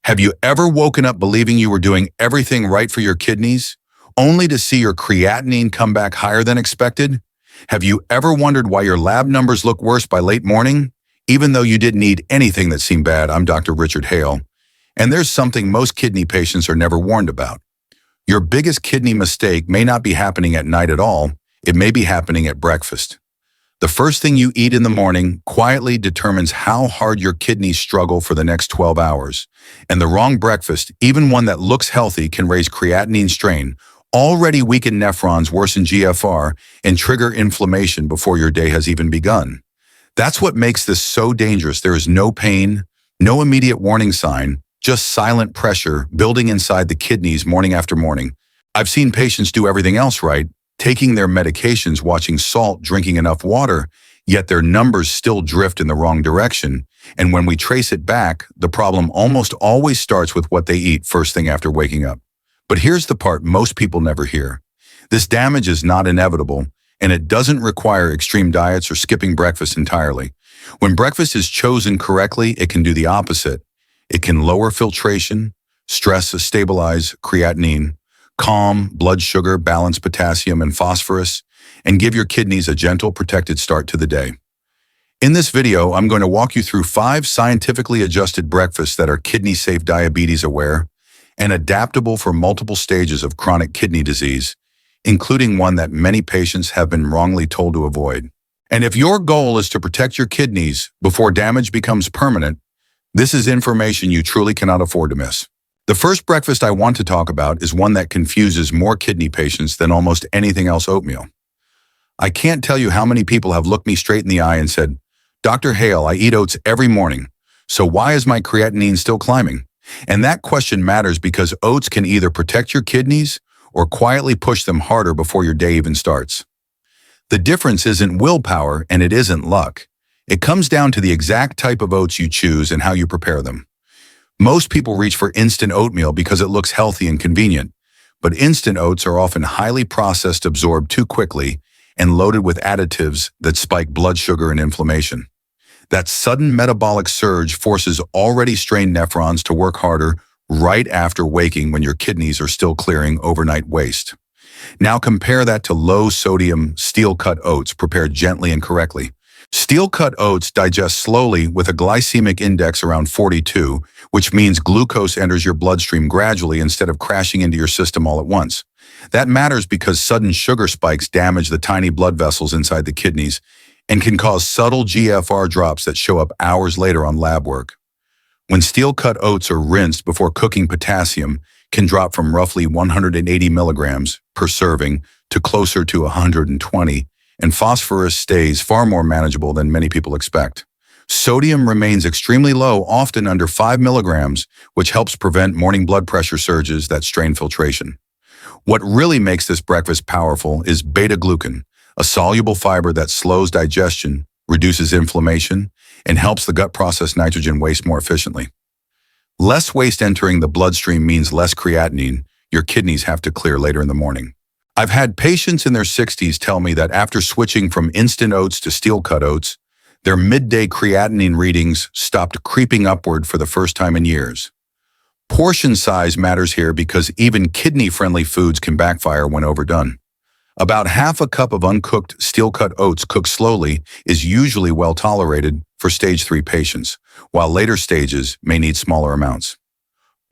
Have you ever woken up believing you were doing everything right for your kidneys, only to see your creatinine come back higher than expected? Have you ever wondered why your lab numbers look worse by late morning, even though you didn't eat anything that seemed bad? I'm Dr. Richard Hale, and there's something most kidney patients are never warned about. Your biggest kidney mistake may not be happening at night at all, it may be happening at breakfast. The first thing you eat in the morning quietly determines how hard your kidneys struggle for the next 12 hours. And the wrong breakfast, even one that looks healthy, can raise creatinine strain, already weaken nephrons, worsen GFR, and trigger inflammation before your day has even begun. That's what makes this so dangerous. There is no pain, no immediate warning sign, just silent pressure building inside the kidneys morning after morning. I've seen patients do everything else right, taking their medications, watching salt, drinking enough water, yet their numbers still drift in the wrong direction. And when we trace it back, the problem almost always starts with what they eat first thing after waking up. But here's the part most people never hear. This damage is not inevitable, and it doesn't require extreme diets or skipping breakfast entirely. When breakfast is chosen correctly, it can do the opposite. It can lower filtration, stabilize creatinine, calm blood sugar, balance potassium and phosphorus, and give your kidneys a gentle, protected start to the day. In this video, I'm going to walk you through 5 scientifically adjusted breakfasts that are kidney-safe, diabetes-aware, and adaptable for multiple stages of chronic kidney disease, including one that many patients have been wrongly told to avoid. And if your goal is to protect your kidneys before damage becomes permanent, this is information you truly cannot afford to miss. The first breakfast I want to talk about is one that confuses more kidney patients than almost anything else: oatmeal. I can't tell you how many people have looked me straight in the eye and said, "Dr. Hale, I eat oats every morning, so why is my creatinine still climbing?" And that question matters because oats can either protect your kidneys or quietly push them harder before your day even starts. The difference isn't willpower and it isn't luck. It comes down to the exact type of oats you choose and how you prepare them. Most people reach for instant oatmeal because it looks healthy and convenient, but instant oats are often highly processed, absorbed too quickly, and loaded with additives that spike blood sugar and inflammation. That sudden metabolic surge forces already strained nephrons to work harder right after waking when your kidneys are still clearing overnight waste. Now compare that to low-sodium, steel-cut oats prepared gently and correctly. Steel-cut oats digest slowly with a glycemic index around 42, which means glucose enters your bloodstream gradually instead of crashing into your system all at once. That matters because sudden sugar spikes damage the tiny blood vessels inside the kidneys and can cause subtle GFR drops that show up hours later on lab work. When steel-cut oats are rinsed before cooking, potassium can drop from roughly 180 milligrams per serving to closer to 120, and phosphorus stays far more manageable than many people expect. Sodium remains extremely low, often under 5 milligrams, which helps prevent morning blood pressure surges that strain filtration. What really makes this breakfast powerful is beta-glucan, a soluble fiber that slows digestion, reduces inflammation, and helps the gut process nitrogen waste more efficiently. Less waste entering the bloodstream means less creatinine your kidneys have to clear later in the morning. I've had patients in their 60s tell me that after switching from instant oats to steel-cut oats, their midday creatinine readings stopped creeping upward for the first time in years. Portion size matters here because even kidney-friendly foods can backfire when overdone. About half a cup of uncooked steel-cut oats cooked slowly is usually well tolerated for stage 3 patients, while later stages may need smaller amounts.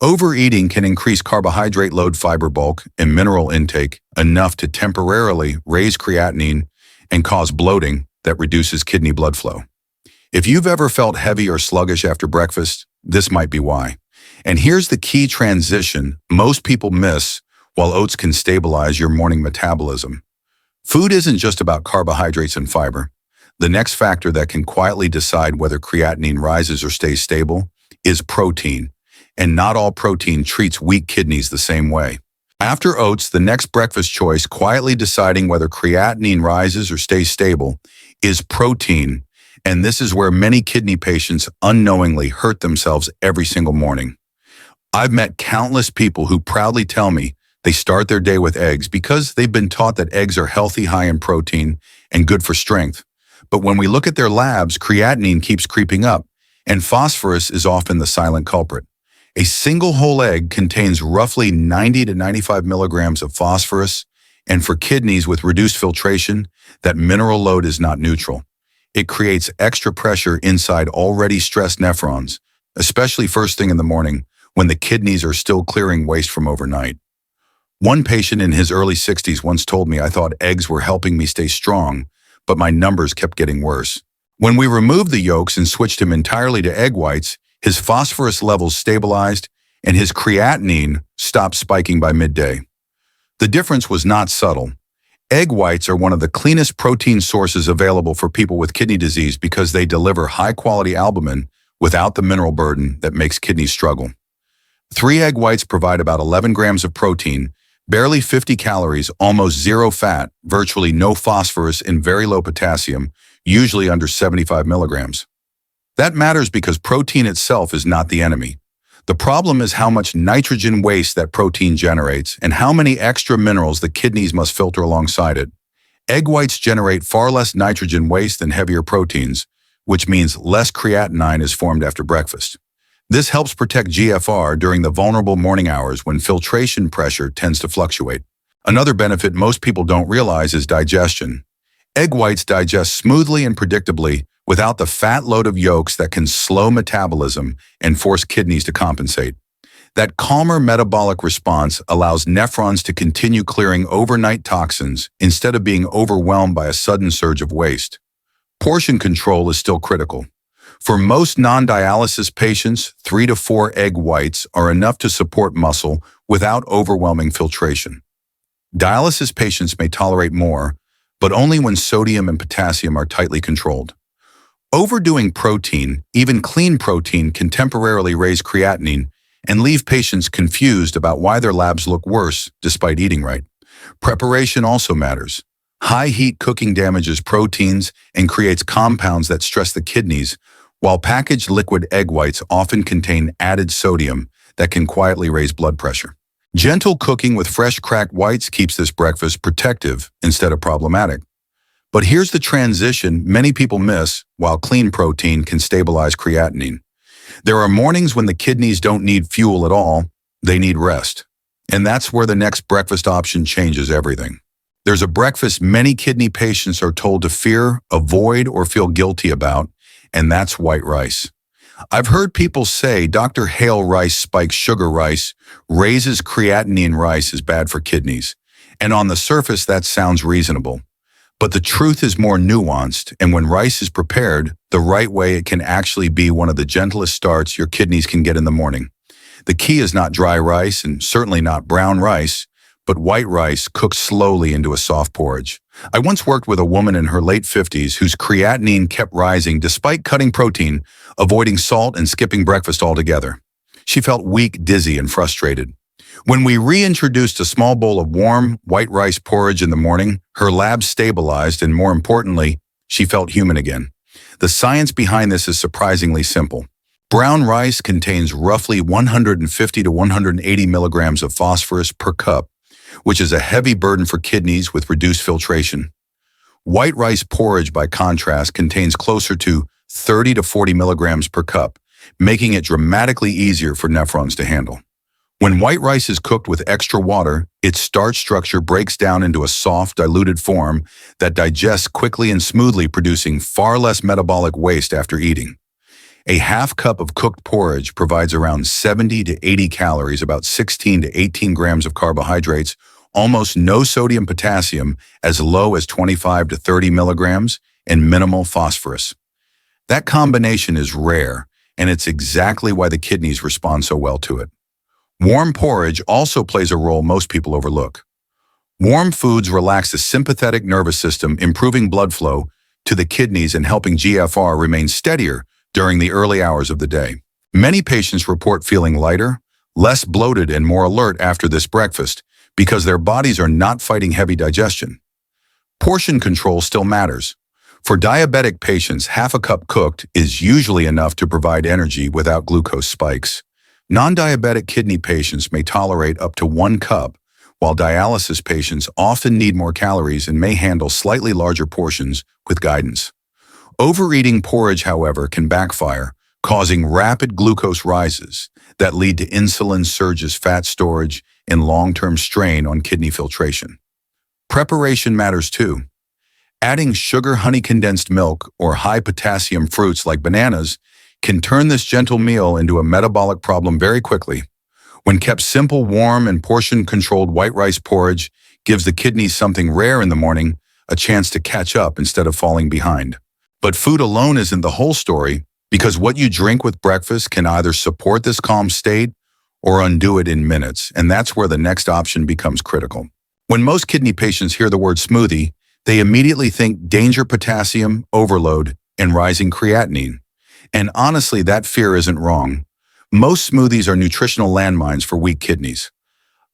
Overeating can increase carbohydrate load, fiber bulk, and mineral intake enough to temporarily raise creatinine and cause bloating that reduces kidney blood flow. If you've ever felt heavy or sluggish after breakfast, this might be why. And here's the key transition most people miss while oats can stabilize your morning metabolism. Food isn't just about carbohydrates and fiber. The next factor that can quietly decide whether creatinine rises or stays stable is protein. And not all protein treats weak kidneys the same way. After oats, the next breakfast choice, quietly deciding whether creatinine rises or stays stable, is protein. And this is where many kidney patients unknowingly hurt themselves every single morning. I've met countless people who proudly tell me they start their day with eggs because they've been taught that eggs are healthy, high in protein, and good for strength. But when we look at their labs, creatinine keeps creeping up, and phosphorus is often the silent culprit. A single whole egg contains roughly 90 to 95 milligrams of phosphorus, and for kidneys with reduced filtration, that mineral load is not neutral. It creates extra pressure inside already stressed nephrons, especially first thing in the morning when the kidneys are still clearing waste from overnight. One patient in his early 60s once told me I thought eggs were helping me stay strong, but my numbers kept getting worse. When we removed the yolks and switched him entirely to egg whites, his phosphorus levels stabilized and his creatinine stopped spiking by midday. The difference was not subtle. Egg whites are one of the cleanest protein sources available for people with kidney disease because they deliver high-quality albumin without the mineral burden that makes kidneys struggle. 3 egg whites provide about 11 grams of protein, barely 50 calories, almost zero fat, virtually no phosphorus, and very low potassium, usually under 75 milligrams. That matters because protein itself is not the enemy. The problem is how much nitrogen waste that protein generates and how many extra minerals the kidneys must filter alongside it. Egg whites generate far less nitrogen waste than heavier proteins, which means less creatinine is formed after breakfast. This helps protect GFR during the vulnerable morning hours when filtration pressure tends to fluctuate. Another benefit most people don't realize is digestion. Egg whites digest smoothly and predictably without the fat load of yolks that can slow metabolism and force kidneys to compensate. That calmer metabolic response allows nephrons to continue clearing overnight toxins instead of being overwhelmed by a sudden surge of waste. Portion control is still critical. For most non-dialysis patients, 3 to 4 egg whites are enough to support muscle without overwhelming filtration. Dialysis patients may tolerate more, but only when sodium and potassium are tightly controlled. Overdoing protein, even clean protein, can temporarily raise creatinine and leave patients confused about why their labs look worse despite eating right. Preparation also matters. High heat cooking damages proteins and creates compounds that stress the kidneys, while packaged liquid egg whites often contain added sodium that can quietly raise blood pressure. Gentle cooking with fresh cracked whites keeps this breakfast protective instead of problematic. But here's the transition many people miss while clean protein can stabilize creatinine. There are mornings when the kidneys don't need fuel at all, they need rest. And that's where the next breakfast option changes everything. There's a breakfast many kidney patients are told to fear, avoid, or feel guilty about, and that's white rice. I've heard people say Dr. Hale rice spikes sugar rice, raises creatinine rice is bad for kidneys. And on the surface, that sounds reasonable. But the truth is more nuanced, and when rice is prepared the right way, it can actually be one of the gentlest starts your kidneys can get in the morning. The key is not dry rice and certainly not brown rice, but white rice cooked slowly into a soft porridge. I once worked with a woman in her late 50s whose creatinine kept rising despite cutting protein, avoiding salt, and skipping breakfast altogether. She felt weak, dizzy, and frustrated. When we reintroduced a small bowl of warm, white rice porridge in the morning, her labs stabilized and, more importantly, she felt human again. The science behind this is surprisingly simple. Brown rice contains roughly 150 to 180 milligrams of phosphorus per cup, which is a heavy burden for kidneys with reduced filtration. White rice porridge, by contrast, contains closer to 30 to 40 milligrams per cup, making it dramatically easier for nephrons to handle. When white rice is cooked with extra water, its starch structure breaks down into a soft, diluted form that digests quickly and smoothly, producing far less metabolic waste after eating. A half cup of cooked porridge provides around 70 to 80 calories, about 16 to 18 grams of carbohydrates, almost no sodium, potassium, as low as 25 to 30 milligrams, and minimal phosphorus. That combination is rare, and it's exactly why the kidneys respond so well to it. Warm porridge also plays a role most people overlook. Warm foods relax the sympathetic nervous system, improving blood flow to the kidneys and helping GFR remain steadier during the early hours of the day. Many patients report feeling lighter, less bloated, and more alert after this breakfast because their bodies are not fighting heavy digestion. Portion control still matters. For diabetic patients, half a cup cooked is usually enough to provide energy without glucose spikes. Non-diabetic kidney patients may tolerate up to 1 cup, while dialysis patients often need more calories and may handle slightly larger portions with guidance. Overeating porridge, however, can backfire, causing rapid glucose rises that lead to insulin surges, fat storage, and long-term strain on kidney filtration. Preparation matters too. Adding sugar, honey, condensed milk, or high-potassium fruits like bananas can turn this gentle meal into a metabolic problem very quickly. When kept simple, warm, and portion-controlled, white rice porridge gives the kidneys something rare in the morning, a chance to catch up instead of falling behind. But food alone isn't the whole story, because what you drink with breakfast can either support this calm state or undo it in minutes, and that's where the next option becomes critical. When most kidney patients hear the word smoothie, they immediately think danger, potassium, overload, and rising creatinine. And honestly, that fear isn't wrong. Most smoothies are nutritional landmines for weak kidneys.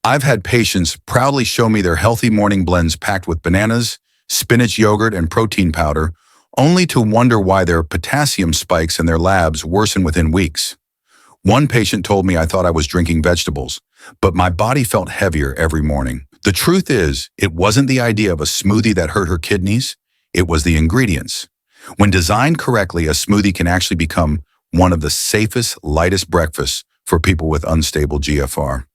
I've had patients proudly show me their healthy morning blends packed with bananas, spinach yogurt, and protein powder, only to wonder why their potassium spikes in their labs worsen within weeks. One patient told me, "I thought I was drinking vegetables, but my body felt heavier every morning." The truth is, it wasn't the idea of a smoothie that hurt her kidneys, it was the ingredients. When designed correctly, a smoothie can actually become one of the safest, lightest breakfasts for people with unstable GFR.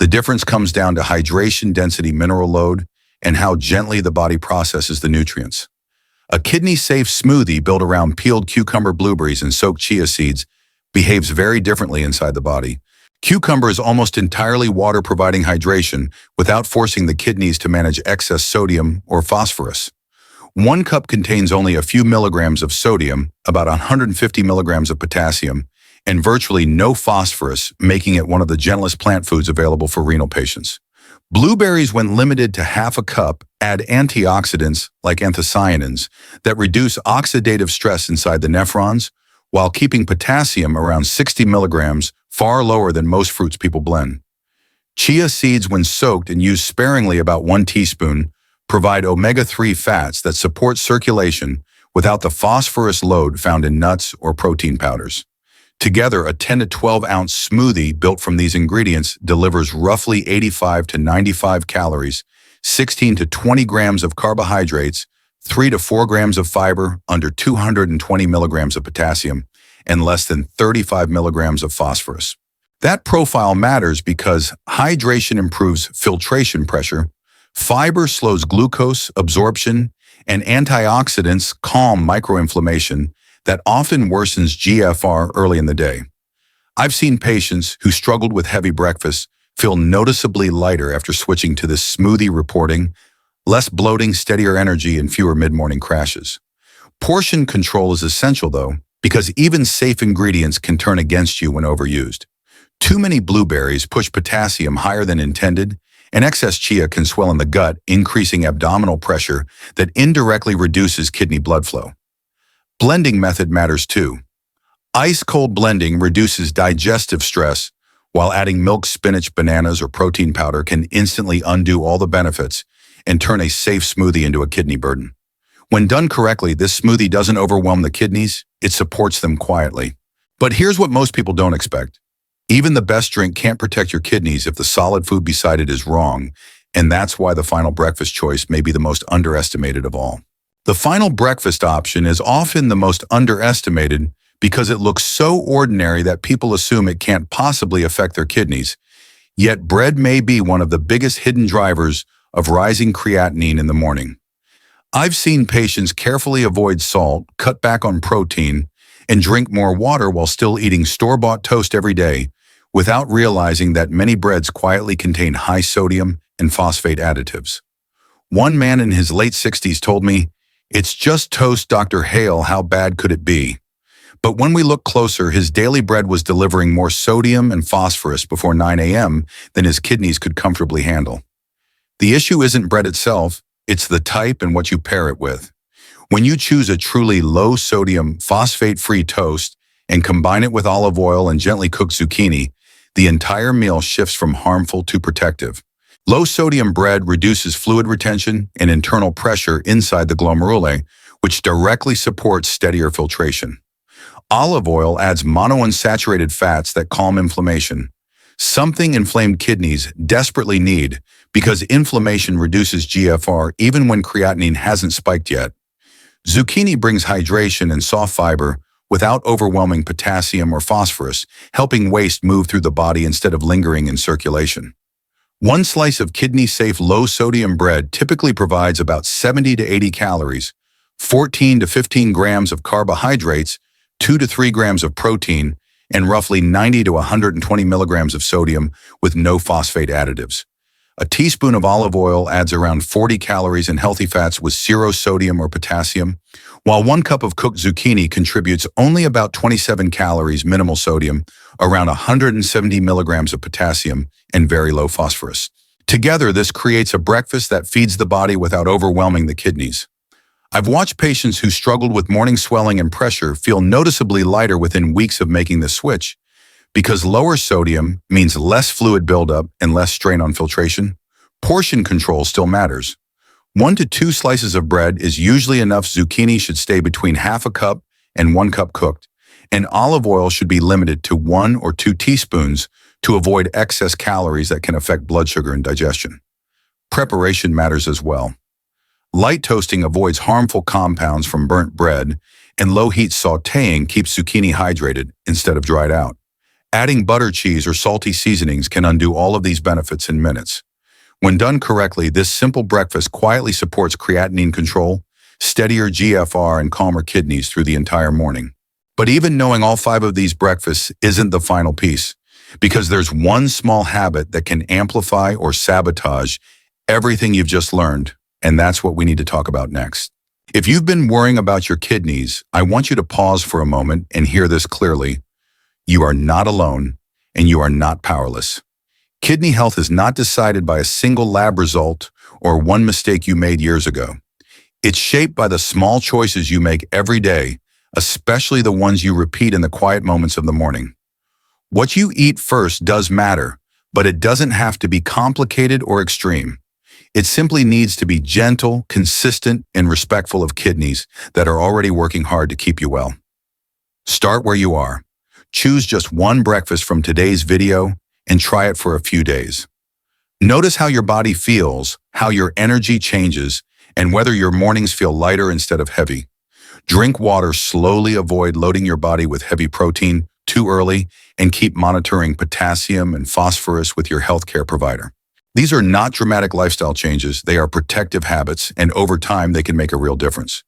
The difference comes down to hydration, density, mineral load, and how gently the body processes the nutrients. A kidney-safe smoothie built around peeled cucumber, blueberries, and soaked chia seeds behaves very differently inside the body. Cucumber is almost entirely water, providing hydration without forcing the kidneys to manage excess sodium or phosphorus. 1 cup contains only a few milligrams of sodium, about 150 milligrams of potassium, and virtually no phosphorus, making it one of the gentlest plant foods available for renal patients. Blueberries, when limited to half a cup, add antioxidants like anthocyanins that reduce oxidative stress inside the nephrons, while keeping potassium around 60 milligrams, far lower than most fruits people blend. Chia seeds, when soaked and used sparingly, about 1 teaspoon, provide omega-3 fats that support circulation without the phosphorus load found in nuts or protein powders. Together, a 10 to 12 ounce smoothie built from these ingredients delivers roughly 85 to 95 calories, 16 to 20 grams of carbohydrates, 3 to 4 grams of fiber, under 220 milligrams of potassium, and less than 35 milligrams of phosphorus. That profile matters because hydration improves filtration pressure, fiber slows glucose absorption, and antioxidants calm microinflammation that often worsens GFR early in the day. I've seen patients who struggled with heavy breakfast feel noticeably lighter after switching to this smoothie, reporting less bloating, steadier energy, and fewer mid-morning crashes. Portion control is essential, though, because even safe ingredients can turn against you when overused. Too many blueberries push potassium higher than intended, and excess chia can swell in the gut, increasing abdominal pressure that indirectly reduces kidney blood flow. Blending method matters too. Ice-cold blending reduces digestive stress, while adding milk, spinach, bananas, or protein powder can instantly undo all the benefits and turn a safe smoothie into a kidney burden. When done correctly, this smoothie doesn't overwhelm the kidneys, it supports them quietly. But here's what most people don't expect. Even the best drink can't protect your kidneys if the solid food beside it is wrong, and that's why the final breakfast choice may be the most underestimated of all. The final breakfast option is often the most underestimated because it looks so ordinary that people assume it can't possibly affect their kidneys. Yet bread may be one of the biggest hidden drivers of rising creatinine in the morning. I've seen patients carefully avoid salt, cut back on protein, and drink more water while still eating store-bought toast every day, without realizing that many breads quietly contain high sodium and phosphate additives. One man in his late 60s told me, "It's just toast, Dr. Hale, how bad could it be?" But when we look closer, his daily bread was delivering more sodium and phosphorus before 9 a.m. than his kidneys could comfortably handle. The issue isn't bread itself, it's the type and what you pair it with. When you choose a truly low-sodium, phosphate-free toast and combine it with olive oil and gently cooked zucchini, the entire meal shifts from harmful to protective. Low-sodium bread reduces fluid retention and internal pressure inside the glomeruli, which directly supports steadier filtration. Olive oil adds monounsaturated fats that calm inflammation, something inflamed kidneys desperately need because inflammation reduces GFR even when creatinine hasn't spiked yet. Zucchini brings hydration and soft fiber, without overwhelming potassium or phosphorus, helping waste move through the body instead of lingering in circulation. One slice of kidney-safe low-sodium bread typically provides about 70 to 80 calories, 14 to 15 grams of carbohydrates, 2 to 3 grams of protein, and roughly 90 to 120 milligrams of sodium with no phosphate additives. A teaspoon of olive oil adds around 40 calories and healthy fats with zero sodium or potassium, while 1 cup of cooked zucchini contributes only about 27 calories, minimal sodium, around 170 milligrams of potassium, and very low phosphorus. Together, this creates a breakfast that feeds the body without overwhelming the kidneys. I've watched patients who struggled with morning swelling and pressure feel noticeably lighter within weeks of making the switch, because lower sodium means less fluid buildup and less strain on filtration. Portion control still matters. 1 to 2 slices of bread is usually enough. Zucchini should stay between half a cup and 1 cup cooked, and olive oil should be limited to 1 or 2 teaspoons to avoid excess calories that can affect blood sugar and digestion. Preparation matters as well. Light toasting avoids harmful compounds from burnt bread, and low-heat sautéing keeps zucchini hydrated instead of dried out. Adding butter, cheese, or salty seasonings can undo all of these benefits in minutes. When done correctly, this simple breakfast quietly supports creatinine control, steadier GFR, and calmer kidneys through the entire morning. But even knowing all 5 of these breakfasts isn't the final piece, because there's one small habit that can amplify or sabotage everything you've just learned, and that's what we need to talk about next. If you've been worrying about your kidneys, I want you to pause for a moment and hear this clearly. You are not alone, and you are not powerless. Kidney health is not decided by a single lab result or one mistake you made years ago. It's shaped by the small choices you make every day, especially the ones you repeat in the quiet moments of the morning. What you eat first does matter, but it doesn't have to be complicated or extreme. It simply needs to be gentle, consistent, and respectful of kidneys that are already working hard to keep you well. Start where you are. Choose just one breakfast from today's video and try it for a few days. Notice how your body feels, how your energy changes, and whether your mornings feel lighter instead of heavy. Drink water slowly, avoid loading your body with heavy protein too early, and keep monitoring potassium and phosphorus with your healthcare provider. These are not dramatic lifestyle changes, they are protective habits, and over time they can make a real difference.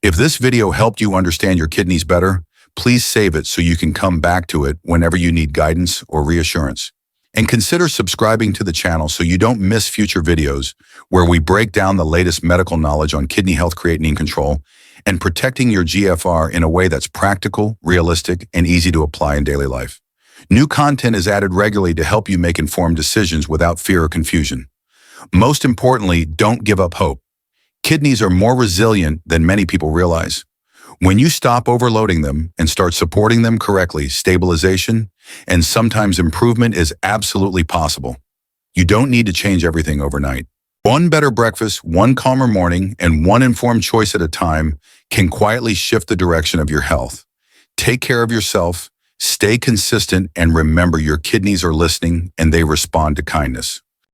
If this video helped you understand your kidneys better, please save it so you can come back to it whenever you need guidance or reassurance. And consider subscribing to the channel so you don't miss future videos where we break down the latest medical knowledge on kidney health, creatinine control, and protecting your GFR in a way that's practical, realistic, and easy to apply in daily life. New content is added regularly to help you make informed decisions without fear or confusion. Most importantly, don't give up hope. Kidneys are more resilient than many people realize. When you stop overloading them and start supporting them correctly, stabilization and sometimes improvement is absolutely possible. You don't need to change everything overnight. One better breakfast, one calmer morning, and one informed choice at a time can quietly shift the direction of your health. Take care of yourself, stay consistent, and remember your kidneys are listening and they respond to kindness.